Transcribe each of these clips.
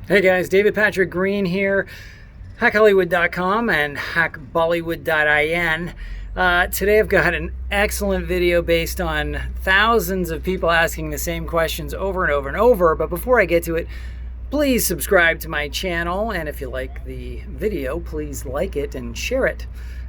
Hey guys, David Patrick Green here, hackhollywood.com and hackbollywood.in. Today I've got an excellent video based on thousands of people asking the same questions over and over and over. But before I get to it, please subscribe to my channel. And if you like the video, please like it and share it.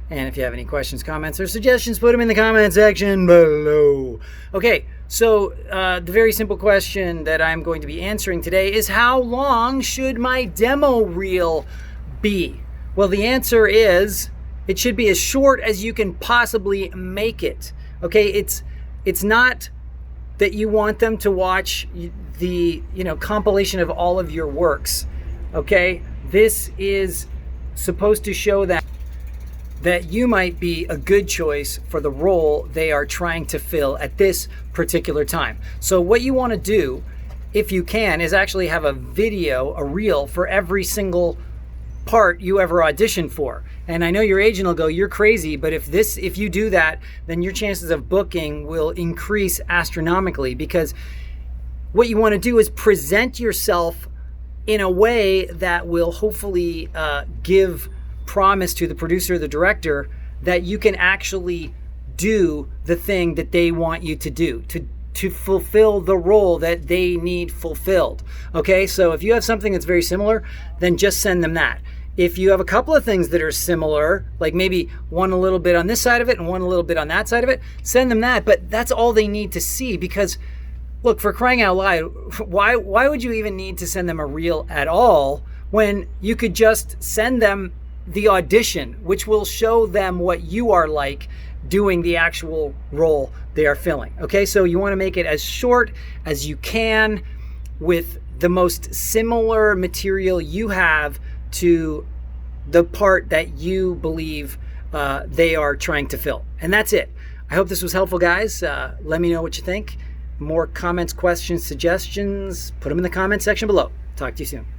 And if you have any questions, comments, or suggestions, put them in the comment section below. Okay, so the very simple question that I'm going to be answering today is, how long should my demo reel be? Well, the answer is, it should be as short as you can possibly make it. Okay, it's not that you want them to watch the compilation of all of your works. Okay, this is supposed to show that you might be a good choice for the role they are trying to fill at this particular time. So what you want to do, if you can, is actually have a video, a reel for every single part you ever audition for. And I know your agent will go, "You're crazy," but if you do that, then your chances of booking will increase astronomically, because what you want to do is present yourself in a way that will hopefully give promise to the producer or the director that you can actually do the thing that they want you to do, to fulfill the role that they need fulfilled. Okay, so if you have something that's very similar, then just send them that. If you have a couple of things that are similar, like maybe one a little bit on this side of it and one a little bit on that side of it, send them that. But that's all they need to see, because look, for crying out loud, why would you even need to send them a reel at all when you could just send them the audition, which will show them what you are like doing the actual role they are filling. Okay, so you want to make it as short as you can with the most similar material you have to the part that you believe they are trying to fill. And that's it. I hope this was helpful, guys. Let me know what you think. More comments, questions, suggestions, put them in the comment section below. Talk to you soon.